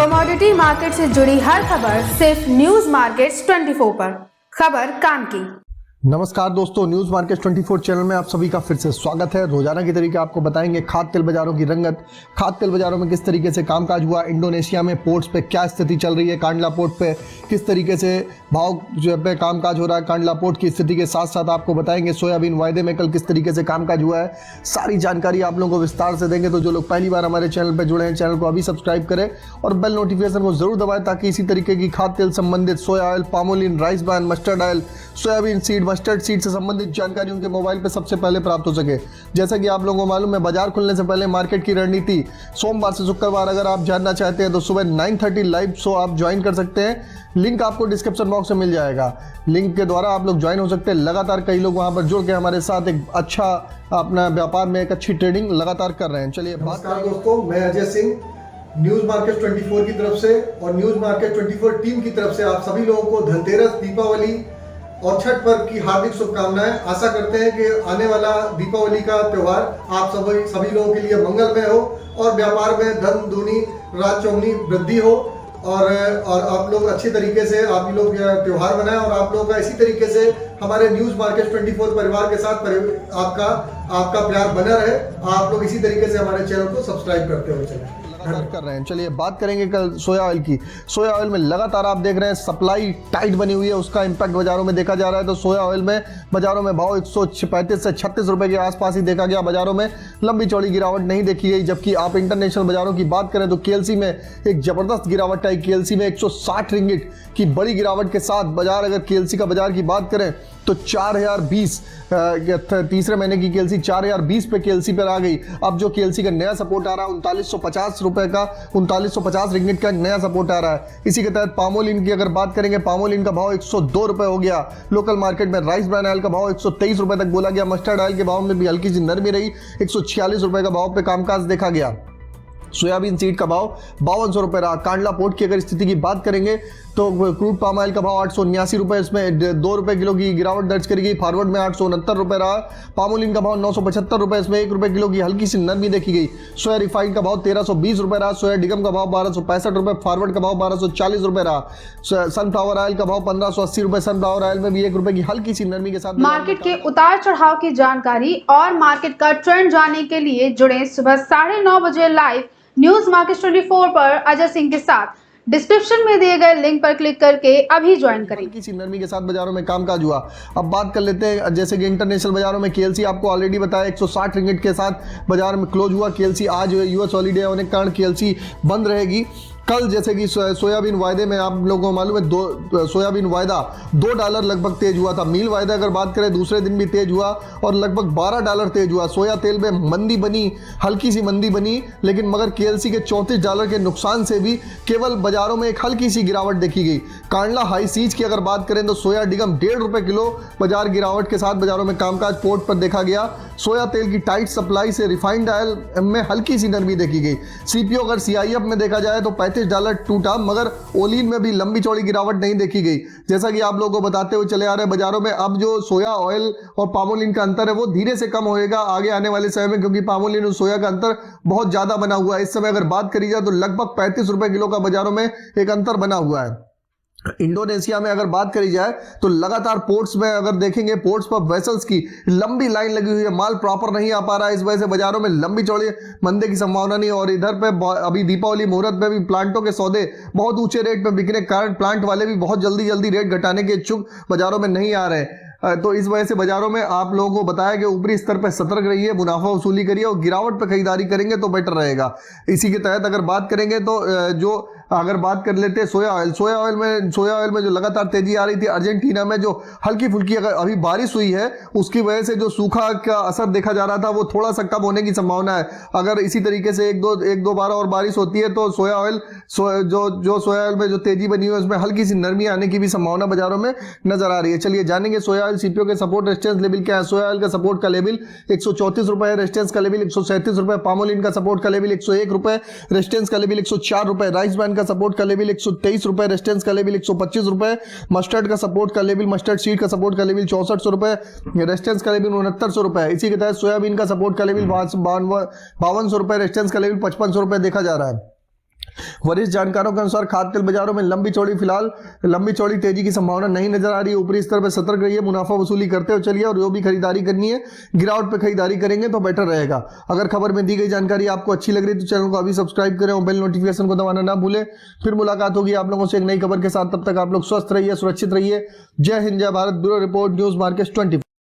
Commodity market से जुड़ी हर खबर सिर्फ न्यूज मार्केट्स 24 पर। खबर काम की। नमस्कार दोस्तों, न्यूज मार्केट 24 चैनल में आप सभी का फिर से स्वागत है। रोजाना की तरीके आपको बताएंगे खाद्य तेल बाजारों की रंगत, खाद्य तेल बाजारों में किस तरीके से कामकाज हुआ, इंडोनेशिया में पोर्ट्स पे क्या स्थिति चल रही है, कांडला पोर्ट पे किस तरीके से भाव जो पे कामकाज हो रहा है, कांडला पोर्ट की स्थिति के साथ साथ आपको बताएंगे सोयाबीन वायदे में कल किस तरीके से कामकाज हुआ है। सारी जानकारी आप लोगों को विस्तार से देंगे। तो जो लोग पहली बार हमारे चैनल पर जुड़े हैं, चैनल को अभी सब्सक्राइब करें और बेल नोटिफिकेशन को जरूर दबाएं ताकि इसी तरीके की खाद्य तेल संबंधित सोया oil, palmolein, rice bran, mustard oil, soybean seed, mustard seed से संबंधित जानकारी उनके मोबाइल पे सबसे पहले प्राप्त हो सके। जैसा कि आप लोगों को मालूम है, बाजार खुलने से पहले मार्केट की रणनीति सोमवार से शुक्रवार अगर आप जानना चाहते हैं तो सुबह 9:30 लाइव शो आप ज्वाइन कर सकते हैं। लिंक आपको डिस्क्रिप्शन बॉक्स में मिल जाएगा। लिंक के द्वारा आप लोग ज्वाइन हो सकते हैं। लगातार कई लोग वहां पर जुड़ के हमारे साथ एक अच्छा अपना व्यापार में एक अच्छी ट्रेडिंग लगातार कर रहे हैं। चलिए नमस्कार दोस्तों, मैं अजय सिंह न्यूज मार्केट 24 की तरफ से और न्यूज मार्केट 24 टीम की तरफ से आप सभी लोगों को धनतेरस, दीपावली और छठ पर्व की हार्दिक शुभकामनाएं। आशा करते हैं कि आने वाला दीपावली का त्यौहार आप सभी लोगों के लिए मंगलमय हो और व्यापार में धन दूनी रात चौगुनी वृद्धि हो और आप लोग अच्छी तरीके से आप लोग त्यौहार मनाएं और आप लोगों का इसी तरीके से हमारे न्यूज मार्केट 24 परिवार के साथ आपका प्यार बना रहे। आप लोग इसी तरीके से हमारे चैनल को सब्सक्राइब करते हुए चलें। कर रहे हैं। चलिए बात करेंगे कल सोया ऑयल की। सोया ऑयल में लगातार आप देख रहे हैं सप्लाई टाइट बनी हुई है, उसका इंपैक्ट बाजारों में देखा जा रहा है। तो सोया ऑयल में बाजारों में भाव 135 से 36 रुपए के आसपास ही देखा गया। बाजारों में लंबी चौड़ी गिरावट नहीं देखी गई। जबकि आप इंटरनेशनल बाजारों की बात करें तो केएलसी में एक जबरदस्त गिरावट आई। केएलसी में 160 रिंगिट की बड़ी गिरावट के साथ बाजार, अगर केएलसी का बाजार की बात करें तो 4020 तीसरे महीने की केएलसी 4020 पे केएलसी पर आ गई। अब जो केएलसी का नया सपोर्ट आ रहा है 3950 रुपए का, 3950 रिंगिट का नया सपोर्ट आ रहा है। इसी के तहत पामोलिन की अगर बात करेंगे, पामोलिन का भाव 102 रुपए हो गया। लोकल मार्केट में राइस ब्रान ऑयल का भाव 123 रुपए तक बोला गया। मस्टर्ड ऑयल के भाव में भी हल्की सी नरमी रही, 146 रुपए का भाव पे कामकाज देखा गया। सोयाबीन सीड का भाव 5200 रुपए रहा। कांडला पोर्ट की अगर स्थिति की बात करेंगे तो क्रूड पाम ऑयल का भाव 879 रुपए, इसमें 2 रुपए किलो की गिरावट दर्ज करी गई। फॉरवर्ड में 869 रुपए रहा। पामोलिन का भाव 975 रुपए, इसमें 1 रुपए किलो की हल्की सी नरमी देखी गई। सोया रिफाइंड का भाव 1320 रुपए रहा। सोया डिगम का भाव 1265 रुपए, फॉरवर्ड का भाव 1240 रुपए रहा। सनफ्लावर ऑयल का भाव 1580 रुपए। सनफ्लावर ऑयल में भी 1 रुपए की हल्की सी नरमी के साथ मार्केट के उतार चढ़ाव की जानकारी और मार्केट का ट्रेंड जानने के लिए जुड़े सुबह 9:30 बजे लाइव न्यूज मार्केट 24 पर अजय सिंह के साथ। डिस्क्रिप्शन में दिए गए लिंक पर क्लिक करके अभी ज्वाइन करें। किसी नरमी के साथ बाजारों में कामकाज हुआ। अब बात कर लेते हैं जैसे कि इंटरनेशनल बाजारों में केएलसी आपको ऑलरेडी बताया 160 रिंगिट के साथ बाजार में क्लोज हुआ। केएलसी आज यूएस हॉलीडे होने के कारण केएलसी बंद रहेगी। कल जैसे कि सोयाबीन वायदे में आप लोगों को मालूम है सोयाबीन वायदा $2 लगभग तेज हुआ था। मील वायदा अगर बात करें दूसरे दिन भी तेज हुआ और लगभग $12 तेज हुआ। सोया तेल में मंदी बनी, हल्की सी मंदी बनी, लेकिन मगर केएलसी के $34 के नुकसान से भी केवल बाजारों में एक हल्की सी गिरावट देखी गई। कांडला हाई सीज की अगर बात करें तो सोया डिगम 1.5 रुपए किलो बाजार गिरावट के साथ बाजारों में कामकाज पोर्ट पर देखा गया। सोया तेल की टाइट सप्लाई से रिफाइंड ऑयल में हल्की सी नरमी देखी गई। सीपीओ अगर सीआईएफ में देखा जाए तो $35 टूटा, मगर ओलिन में भी लंबी चौड़ी गिरावट नहीं देखी गई। जैसा कि आप लोगों को बताते हुए चले आ रहे हैं बाजारों में अब जो सोया ऑयल और पामोलिन का अंतर है वो धीरे से कम होएगा आगे आने वाले समय में, क्योंकि पामोलिन और सोया का अंतर बहुत ज्यादा बना हुआ है। इस समय अगर बात करी जाए तो लगभग 35 रुपए किलो का बाजारों में एक अंतर बना हुआ है। इंडोनेशिया में अगर बात करी जाए तो लगातार पोर्ट्स में अगर देखेंगे पोर्ट्स पर वेसल्स की लंबी लाइन लगी हुई है। माल प्रॉपर नहीं आ पा रहा है, इस वजह से बाजारों में लंबी चौड़ी मंदे की संभावना नहीं। और इधर पे अभी दीपावली मुहूर्त में भी प्लांटों के सौदे बहुत ऊंचे रेट में बिकने के कारण प्लांट वाले भी बहुत जल्दी रेट घटाने के इच्छुक बाजारों में नहीं आ रहे। तो इस वजह से बाजारों में आप लोगों को बताया कि ऊपरी स्तर पर सतर्क रहिए, मुनाफा वसूली करिए और गिरावट पर खरीदारी करेंगे तो बेटर रहेगा। इसी के तहत अगर बात करेंगे तो अगर बात कर लेते हैं सोया ऑयल में जो लगातार तेजी आ रही थी। अर्जेंटीना में जो हल्की फुल्की अगर अभी बारिश हुई है उसकी वजह से जो सूखा का असर देखा जा रहा था वो थोड़ा सा कम होने की संभावना है। अगर इसी तरीके से एक दो बार और बारिश होती है तो सोया ऑयल में जो तेजी बनी हुई है उसमें हल्की सी नरमी आने की भी संभावना बाजारों में नजर आ रही है। चलिए जानेंगे सोया ऑयल सीपीओ के सपोर्ट रेजिस्टेंस लेवल क्या है। सोया ऑयल का सपोर्ट का लेवल 134 रुपए है, रेजिस्टेंस का लेवल 137 रुपए। पामोलिन का सपोर्ट का लेवल 101 रुपए, रेजिस्टेंस का लेवल 104 रुपए। राइस ब्रान का सपोर्ट का लेवल 123 रुपए, रेजिस्टेंस का लेवल 125 रुपए। मस्टर्ड का सपोर्ट का लेवल, मस्टर्ड सीड का सपोर्ट का लेवल 6400 रुपए, रेजिस्टेंस का लेवल 6900 रुपए। इसी के तहत सोयाबीन का सपोर्ट का लेवल 5200 रुपए, रेजिस्टेंस का लेवल 5500 रुपए देखा जा रहा है। वरिष्ठ जानकारों के अनुसार खाद्य तेल बाजारों में लंबी चौड़ी तेजी की संभावना नहीं नजर आ रही है। ऊपरी स्तर पर सतर्क रहिए, मुनाफा वसूली करते हुए चलिए और जो भी खरीदारी करनी है गिरावट पे खरीदारी करेंगे तो बेटर रहेगा। अगर खबर में दी गई जानकारी आपको अच्छी लग रही है तो चैनल को अभी सब्सक्राइब करें और बेल नोटिफिकेशन को दबाना ना भूलें। फिर मुलाकात होगी आप लोगों से एक नई खबर के साथ, तब तक आप लोग स्वस्थ रहिए, सुरक्षित रहिए। जय हिंद, जय Bharat. Bureau report, news market 24।